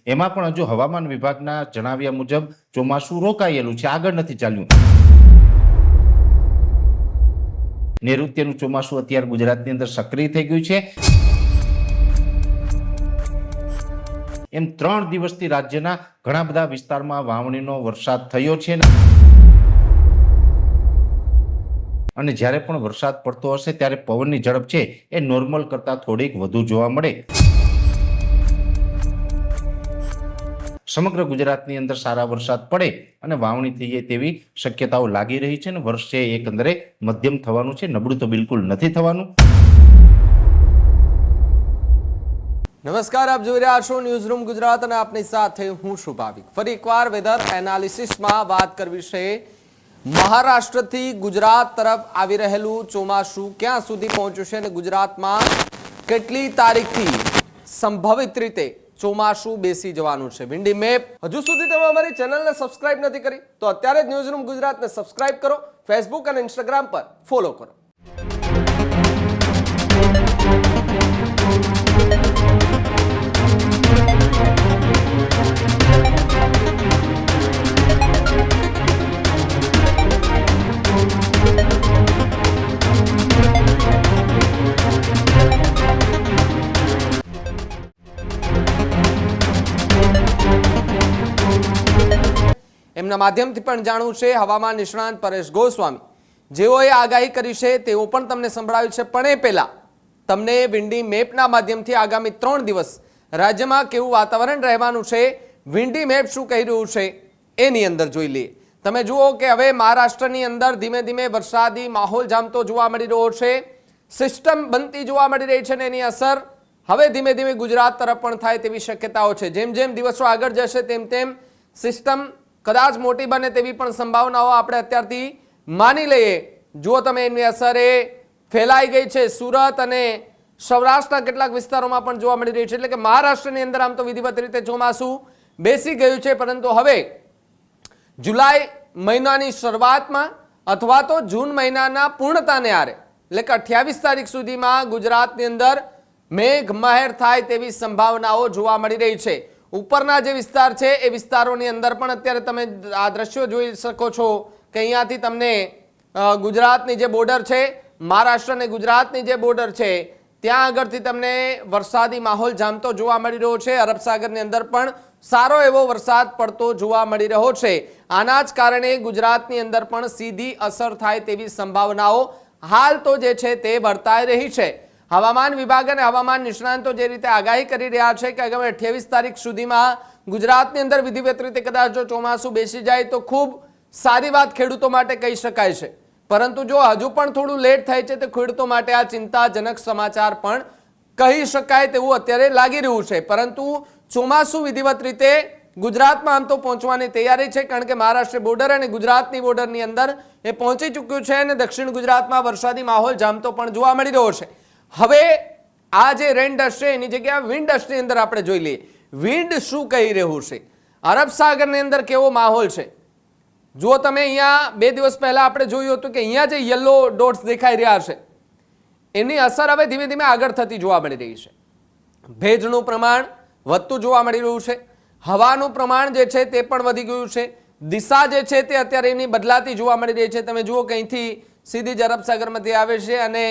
એમાં પણ હજુ હવામાન વિભાગના જણાવ્યા મુજબ ચોમાસું રોકાયેલું છે, આગળ નથી ચાલ્યું. નૈઋત્યનું ચોમાસું અત્યારે ગુજરાતની અંદર સક્રિય થઈ ગયું છે. એમ 3 દિવસથી રાજ્યના ઘણા બધા વિસ્તારમાં વાવણીનો વરસાદ થયો છે અને જ્યારે પણ વરસાદ પડતો હશે ત્યારે પવનની ઝડપ છે એ નોર્મલ કરતા થોડીક વધુ જોવા મળે. સમગ્ર ગુજરાતની અંદર સારા વરસાદ પડે અને વાવણી થઈ જાય તેવી શક્યતાઓ લાગી રહી છે અને વર્ષ છે એકંદરે મધ્યમ થવાનું છે, નબળું તો બિલકુલ નથી થવાનું. નમસ્કાર, આપ જોઈ રહ્યા છો ન્યૂઝ રૂમ ગુજરાત અને આપની સાથે હું શુભાવિક. ફરી એકવાર વેધર એનાલિસિસમાં વાત કરવી છે. મહારાષ્ટ્રથી ગુજરાત તરફ આવી રહેલું ચોમાસું ક્યાં સુધી પહોંચ્યું છે અને ગુજરાતમાં કેટલી તારીખથી સંભવિત રીતે ચોમાસું બેસી જવાનું છે. વિન્ડી મેપ હજુ સુધી તમે અમારી ચેનલને સબસ્ક્રાઇબ નથી કરી તો અત્યારે જ ન્યૂઝ રૂમ ગુજરાતને સબસ્ક્રાઇબ કરો, ફેસબુક અને ઇન્સ્ટાગ્રામ પર ફોલો કરો. એમના માધ્યમથી પણ જાણવું છે હવામાન નિષ્ણાંત પરેશ ગોસ્વામી, જેઓએ આગાહી કરી છે તેઓ પણ તમને સંભળાવ્યું છે. પણ એ પહેલા તમને વિન્ડી મેપના માધ્યમથી આગામી 3 દિવસ રાજ્યમાં કેવું વાતાવરણ રહેવાનું છે, વિન્ડી મેપ શું કહી રહ્યું છે એની અંદર જોઈ લઈએ. તમે જુઓ કે હવે મહારાષ્ટ્રની અંદર ધીમે ધીમે વરસાદી માહોલ જામતો જોવા મળી રહ્યો છે. સિસ્ટમ બનતી જોવા મળી રહી છે અને એની અસર હવે ધીમે ધીમે ગુજરાત તરફ પણ થાય તેવી શક્યતાઓ છે. જેમ જેમ દિવસો આગળ જશે તેમ તેમ સિસ્ટમ કદાચ મોટી બને તેવી પણ સંભાવનાઓ આપણે અત્યારથી માની લઈએ. જો તમે એની અસર એ ફેલાઈ ગઈ છે સુરત અને સૌરાષ્ટ્રના કેટલાક વિસ્તારોમાં પણ જોવા મળી રહી છે. એટલે કે મહારાષ્ટ્રની અંદર આમ તો વિધિવત રીતે ચોમાસું બેસી ગયું છે, પરંતુ હવે જુલાઈ મહિનાની શરૂઆતમાં અથવા તો જૂન મહિનાના પૂર્ણતાને આરે એટલે કે 28 તારીખ સુધીમાં ગુજરાતની અંદર મેઘમહેર થાય તેવી સંભાવનાઓ જોવા મળી રહી છે. ઉપરના જે વિસ્તાર છે એ વિસ્તારોની અંદર પણ અત્યારે તમે આ દ્રશ્યો જોઈ શકો છો કે અહીંયાથી તમને ગુજરાતની જે બોર્ડર છે, મહારાષ્ટ્ર અને ગુજરાતની જે બોર્ડર છે ત્યાં આગળથી તમને વરસાદી માહોલ જામતો જોવા મળી રહ્યો છે. અરબ સાગરની અંદર પણ સારો એવો વરસાદ પડતો જોવા મળી રહ્યો છે. આના જ કારણે ગુજરાતની અંદર પણ સીધી અસર થાય તેવી સંભાવનાઓ હાલ તો જે છે તે વર્તાઈ રહી છે. હવામાન વિભાગ અને હવામાન નિષ્ણાંતો જે રીતે આગાહી કરી રહ્યા છે કે આગામી 28 તારીખ સુધીમાં ગુજરાતની અંદર વિધિવત રીતે કદાચ જો ચોમાસું બેસી જાય તો ખૂબ સારી વાત ખેડૂતો માટે કહી શકાય છે. પરંતુ જો હજુ પણ થોડું લેટ થાય છે તો ખેડૂતો માટે આ ચિંતાજનક સમાચાર પણ કહી શકાય તેવું અત્યારે લાગી રહ્યું છે. પરંતુ ચોમાસું વિધિવત રીતે ગુજરાતમાં આમ તો પહોંચવાની તૈયારી છે, કારણ કે મહારાષ્ટ્ર બોર્ડર અને ગુજરાતની બોર્ડરની અંદર એ પહોંચી ચૂક્યું છે અને દક્ષિણ ગુજરાતમાં વરસાદી માહોલ જામતો પણ જોવા મળી રહ્યો છે. હવે આ જે રેન ડસ્ટ છે એની જગ્યાએ વિન્ડ ડસ્ટની અંદર આપણે જોઈ લઈએ વિન્ડ શું કહી રહ્યું છે, અરબ સાગરની અંદર કેવો માહોલ છે. જો તમે અહીંયા 2 દિવસ પહેલા આપણે જોયું હતું કે અહીંયા જે યલો ડોટ્સ દેખાઈ રહ્યા છે એની અસર હવે ધીમે ધીમે આગળ થતી જોવા મળી રહી છે. ભેજનું પ્રમાણ વધતું જોવા મળી રહ્યું છે, હવાનું પ્રમાણ જે છે તે પણ વધી ગયું છે, દિશા જે છે તે અત્યારે એની બદલાતી જોવા મળી રહી છે. તમે જુઓ કે અહીંથી સીધી જ અરબ સાગરમાંથી આવે છે અને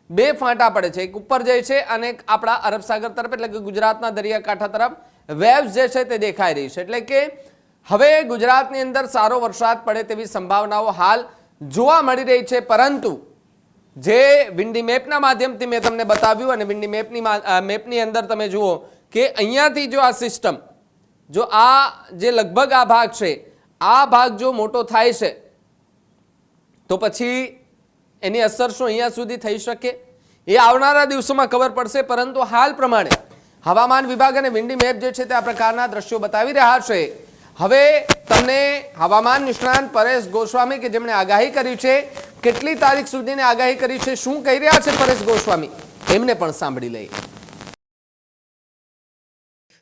2 ફાંટા પડે છે, એક ઉપર જાય છે અને આપણા અરબ સાગર તરફ એટલે કે ગુજરાતના દરિયાકાંઠા તરફ વેવ્સ જે છે તે દેખાઈ રહી છે. એટલે કે હવે ગુજરાતની અંદર સારો વરસાદ પડે તેવી સંભાવનાઓ હાલ જોવા મળી રહી છે. પરંતુ જે વિન્ડી મેપના માધ્યમથી મેં તમને બતાવ્યું અને વિન્ડી મેપની અંદર તમે જુઓ કે અહીંયાથી જો આ સિસ્ટમ જો આ જે લગભગ આ ભાગ છે આ ભાગ જો મોટો થાય છે તો પછી એની અસર શું અહીંયા સુધી થઈ શકે એ આવનારા દિવસોમાં ખબર પડશે. પરંતુ હાલ પ્રમાણે હવામાન વિભાગ અને વિન્ડી મેપ જે છે તે આ પ્રકારના દ્રશ્યો બતાવી રહ્યા છે. હવે તમને હવામાન નિષ્ણાંત પરેશ ગોસ્વામી કે જેમણે આગાહી કરી છે, કેટલી તારીખ સુધીની આગાહી કરી છે, શું કહી રહ્યા છે પરેશ ગોસ્વામી, એમને પણ સાંભળી લઈએ.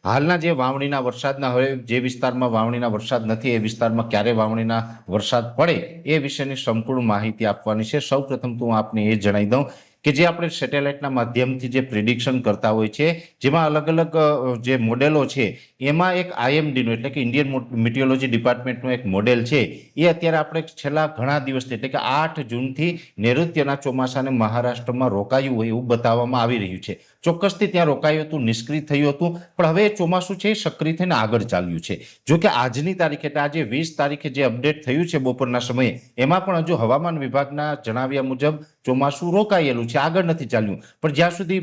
હાલના જે વાવણીના વરસાદના હવે જે વિસ્તારમાં વાવણીના વરસાદ નથી એ વિસ્તારમાં ક્યારે વાવણીના વરસાદ પડે એ વિશેની સંપૂર્ણ માહિતી આપવાની છે. સૌપ્રથમ તો હું આપને એ જણાવી દઉં કે જે આપણે સેટેલાઇટના માધ્યમથી જે પ્રિડિક્શન કરતા હોય છે, જેમાં અલગ અલગ જે મોડેલો છે એમાં એક આઈએમડીનું એટલે કે ઇન્ડિયન મિટિયોલોજી ડિપાર્ટમેન્ટનું એક મોડેલ છે એ અત્યારે આપણે છેલ્લા ઘણા દિવસથી એટલે કે 8 જૂનથી નૈઋત્યના ચોમાસાને મહારાષ્ટ્રમાં રોકાયું હોય એવું બતાવવામાં આવી રહ્યું છે. ચોક્કસથી ત્યાં રોકાયું હતું, નિષ્ક્રિય થયું હતું, પણ હવે એ ચોમાસું છે એ સક્રિય થઈને આગળ ચાલ્યું છે. જો કે આજની તારીખે એટલે આજે 20 તારીખે જે અપડેટ થયું છે બપોરના સમયે, એમાં પણ હજુ હવામાન વિભાગના જણાવ્યા મુજબ ચોમાસું રોકાયેલું છે, આગળ નથી ચાલ્યું. પણ જ્યાં સુધી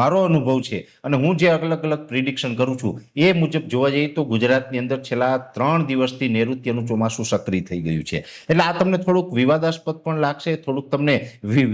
મારો અનુભવ છે અને હું જે અલગ અલગ પ્રિડિક્શન કરું છું એ મુજબ જોવા જઈએ તો ગુજરાતની અંદર છેલ્લા 3 દિવસથી નૈઋત્યનું ચોમાસું સક્રિય થઈ ગયું છે. એટલે આ તમને થોડુંક વિવાદાસ્પદ પણ લાગશે, થોડુંક તમને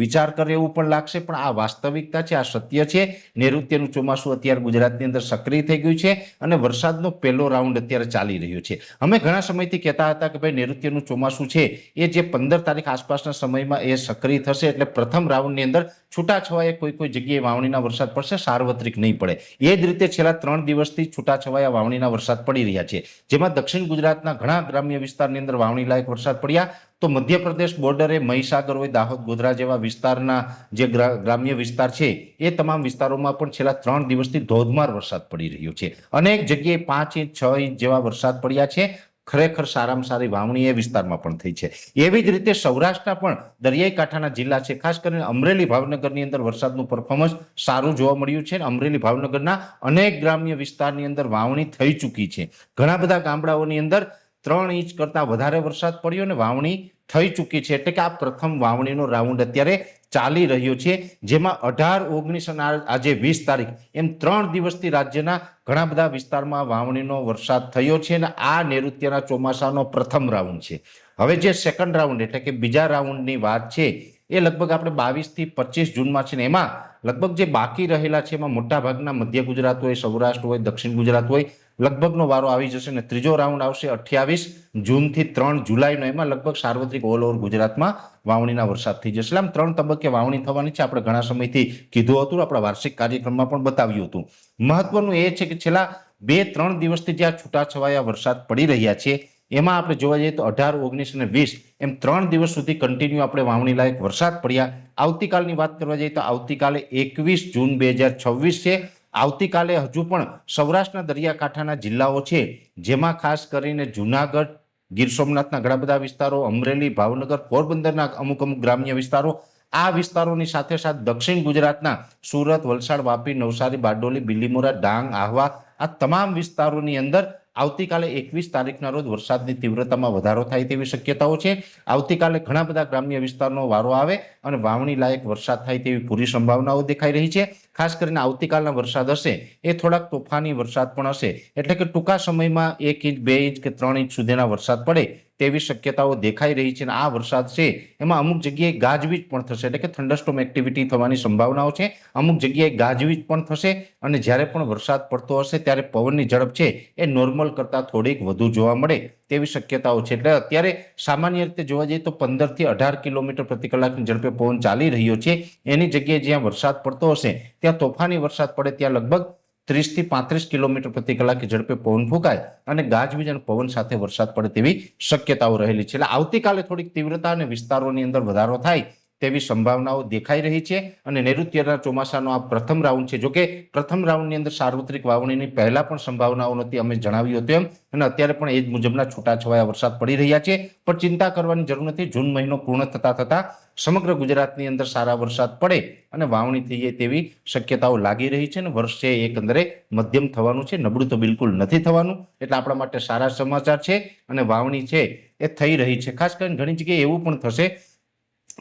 વિચાર કરે એવું પણ લાગશે, પણ આ વાસ્તવિકતા છે, આ સત્ય છે. નૈઋત્યનું ચોમાસું અત્યારે ગુજરાતની અંદર સક્રિય થઈ ગયું છે અને વરસાદનો પહેલો રાઉન્ડ અત્યારે ચાલી રહ્યો છે. અમે ઘણા સમયથી કહેતા હતા કે ભાઈ નૈઋત્યનું ચોમાસું છે એ જે 15 તારીખ આસપાસના સમયમાં એ સક્રિય થશે એટલે પ્રથમ રાઉન્ડની અંદર છૂટાછવાયા કોઈ જગ્યાએ વાવણીના વરસાદ પડશે, સાર્વત્રિક નહીં પડે. એ જ રીતે છેલ્લા 3 દિવસથી છૂટાછવાયા વાવણીના વરસાદ પડી રહ્યા છે, જેમાં દક્ષિણ ગુજરાતના ઘણા ગ્રામ્ય વિસ્તારની અંદર વાવણી લાયક વરસાદ પડ્યા. તો મધ્યપ્રદેશ બોર્ડરે મહીસાગર હોય, દાહોદ, ગોધરા જેવા વિસ્તારના જે ગ્રામ્ય વિસ્તાર છે એ તમામ વિસ્તારોમાં પણ છેલ્લા 3 દિવસથી ધોધમાર વરસાદ પડી રહ્યો છે. અનેક જગ્યાએ 5 ઇંચ 6 ઇંચ જેવા વરસાદ પડ્યા છે. ખરેખર સારામાં સારી વાવણી એ વિસ્તારમાં પણ થઈ છે. એવી જ રીતે સૌરાષ્ટ્રના પણ દરિયાઈ કાંઠાના જિલ્લા છે, ખાસ કરીને અમરેલી, ભાવનગરની અંદર વરસાદનું પરફોર્મન્સ સારું જોવા મળ્યું છે. અમરેલી, ભાવનગરના અનેક ગ્રામ્ય વિસ્તારની અંદર વાવણી થઈ ચૂકી છે. ઘણા બધા ગામડાઓની અંદર 3 ઇંચ કરતાં વધારે વરસાદ પડ્યો અને વાવણી થઈ ચૂકી છે. એટલે કે આ પ્રથમ વાવણીનો રાઉન્ડ અત્યારે ચાલી રહ્યો છે, જેમાં 18, 19 અને આજે 20 તારીખ એમ 3 દિવસથી રાજ્યના ઘણા બધા વિસ્તારમાં વાવણીનો વરસાદ થયો છે અને આ નૈઋત્યના ચોમાસાનો પ્રથમ રાઉન્ડ છે. હવે જે સેકન્ડ રાઉન્ડ એટલે કે બીજા રાઉન્ડની વાત છે એ લગભગ આપણે 22 થી 25 જૂનમાં છે ને એમાં લગભગ જે બાકી રહેલા છે એમાં મોટાભાગના મધ્ય ગુજરાત હોય, સૌરાષ્ટ્ર હોય, દક્ષિણ ગુજરાત હોય, લગભગનો વારો આવી જશે ને ત્રીજો રાઉન્ડ આવશે 28 જૂનથી 3 જુલાઈનો. એમાં લગભગ સાર્વત્રિક ઓલ ઓવર ગુજરાતમાં વાવણીના વરસાદ થઈ જશે. આમ 3 તબક્કે વાવણી થવાની છે. આપણે ઘણા સમયથી કીધું હતું, આપણા વાર્ષિક કાર્યક્રમમાં પણ બતાવ્યું હતું. મહત્વનું એ છે કે છેલ્લા 2-3 દિવસથી જ્યાં છૂટાછવાયા વરસાદ પડી રહ્યા છે એમાં આપણે જોવા જઈએ તો 18, 19 અને 20 એમ 3 દિવસ સુધી કન્ટિન્યુ આપણે વાવણી લાયક વરસાદ પડ્યા. આવતીકાલની વાત કરવા જઈએ તો આવતીકાલે 21 જૂન 2026 છે. આવતીકાલે હજુ પણ સૌરાષ્ટ્રના દરિયાકાંઠાના જિલ્લાઓ છે, જેમાં ખાસ કરીને જુનાગઢ, ગીર સોમનાથના ઘણા બધા વિસ્તારો, અમરેલી, ભાવનગર, પોરબંદરના અમુક ગ્રામ્ય વિસ્તારો, આ વિસ્તારોની સાથે સાથે દક્ષિણ ગુજરાતના સુરત, વલસાડ, વાપી, નવસારી, બારડોલી, બિલીમોરા, ડાંગ, આહવા, આ તમામ વિસ્તારોની અંદર આવતીકાલે 21 તારીખના રોજ વરસાદની તીવ્રતામાં વધારો થાય તેવી શક્યતાઓ છે. આવતીકાલે ઘણા બધા ગ્રામ્ય વિસ્તારનો વારો આવે અને વાવણી લાયક વરસાદ થાય તેવી પૂરી સંભાવનાઓ દેખાઈ રહી છે. ખાસ કરીને આવતીકાલના વરસાદ હશે એ થોડાક તોફાની વરસાદ પણ હશે, એટલે કે ટૂંકા સમયમાં 1 ઇંચ, 2 ઇંચ કે 3 ઇંચ સુધીના વરસાદ પડે તેવી શક્યતાઓ દેખાઈ રહી છે. અને આ વરસાદ છે એમાં અમુક જગ્યાએ ગાજવીજ પણ થશે, એટલે કે થંડરસ્ટોર્મ એક્ટિવિટી થવાની સંભાવનાઓ છે. અમુક જગ્યાએ ગાજવીજ પણ થશે અને જ્યારે પણ વરસાદ પડતો હશે ત્યારે પવનની ઝડપ છે એ નોર્મલ કરતાં થોડીક વધુ જોવા મળે તેવી શક્યતાઓ છે. એટલે અત્યારે સામાન્ય રીતે જોવા જઈએ તો 15 થી 18 કિલોમીટર પ્રતિ કલાકની ઝડપે પવન ચાલી રહ્યો છે. એની જગ્યાએ જ્યાં વરસાદ પડતો હશે ત્યાં તોફાની વરસાદ પડે ત્યાં લગભગ 30 થી 35 કિલોમીટર પ્રતિ કલાકે ઝડપે પવન ફૂંકાય અને ગાજવીજ અને પવન સાથે વરસાદ પડે તેવી શક્યતાઓ રહેલી છે. એટલે આવતીકાલે થોડીક તીવ્રતા અને વિસ્તારોની અંદર વધારો થાય તેવી સંભાવનાઓ દેખાઈ રહી છે. અને નૈઋત્યના ચોમાસાનો આ પ્રથમ રાઉન્ડ છે. જોકે પ્રથમ રાઉન્ડની અંદર સાર્વત્રિક વાવણીની પહેલા પણ સંભાવનાઓ નથી, અમે જણાવ્યું હતું એમ, અને અત્યારે પણ એ જ મુજબના છૂટાછવાયા વરસાદ પડી રહ્યા છે. પણ ચિંતા કરવાની જરૂર નથી. જૂન મહિનો પૂર્ણ થતા સમગ્ર ગુજરાતની અંદર સારા વરસાદ પડે અને વાવણી થઈ જાય તેવી શક્યતાઓ લાગી રહી છે. અને વર્ષ છે એકંદરે મધ્યમ થવાનું છે, નબળું તો બિલકુલ નથી થવાનું. એટલે આપણા માટે સારા સમાચાર છે અને વાવણી છે એ થઈ રહી છે. ખાસ કરીને ઘણી જગ્યાએ એવું પણ થશે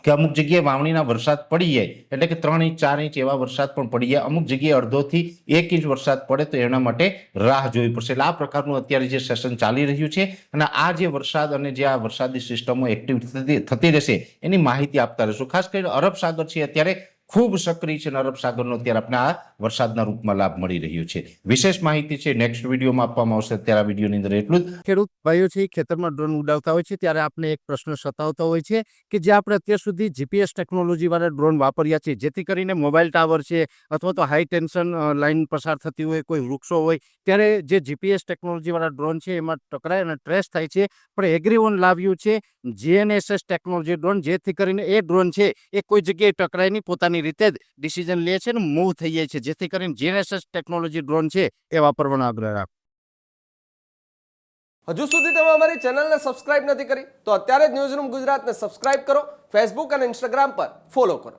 કે અમુક જગ્યાએ વાવણીના વરસાદ પડી જાય એટલે કે 3 ઇંચ 4 ઇંચ એવા વરસાદ પણ પડી જાય. અમુક જગ્યાએ અડધોથી 1 ઇંચ વરસાદ પડે તો એના માટે રાહ જોવી પડશે. એટલે આ પ્રકારનું અત્યારે જે સેશન ચાલી રહ્યું છે અને આ જે વરસાદ અને જે આ વરસાદી સિસ્ટમો એક્ટિવ થતી રહેશે એની માહિતી આપતા રહેશું. ખાસ કરીને અરબ સાગર છે અત્યારે ખૂબ સક્રિય છે અને અરબ સાગરનો અત્યારે આપણે આ વરસાદના રૂપમાં લાભ મળી રહ્યો છે. વિશેષ માહિતી છે નેક્સ્ટ વિડીયોમાં આપવામાં આવશે. અત્યારે આ વિડીયોની અંદર એટલું જ. ખેડૂત ભાઈઓ છે ખેતરમાં ડ્રોન ઉડાવતા હોય છે ત્યારે આપણે એક પ્રશ્ન સતાવતો હોય છે કે જે આપણે અત્યાર સુધી જીપીએસ ટેકનોલોજી વાળા ડ્રોન વાપર્યા છે, જેથી કરીને મોબાઈલ ટાવર છે અથવા તો હાઈ ટેન્શન લાઈન પસાર થતી હોય, કોઈ વૃક્ષો હોય, ત્યારે જે જીપીએસ ટેકનોલોજી વાળા ડ્રોન છે એમાં ટકરાય અને ટ્રેસ થાય છે. પણ એગ્રીઓન લાવ્યું છે GNSS ટેકનોલોજી ડ્રોન, જેથી કરીને એ ડ્રોન છે એ કોઈ જગ્યાએ ટકરાય નહીં, પોતાની પોતાની રીતે જ ડિસિઝન લે છે ને મૂવ થઈ જાય છે, જેથી કરીને જીએનએસએસ ટેકનોલોજી ડ્રોન છે એ વાપરવાનો આગ્રહ રાખો. હજુ સુધી તમે અમારી ચેનલને સબસ્ક્રાઇબ નથી કરી તો અત્યારે જ ન્યૂઝરૂમ ગુજરાતને સબસ્ક્રાઇબ કરો, ફેસબુક અને ઇન્સ્ટાગ્રામ પર ફોલો કરો.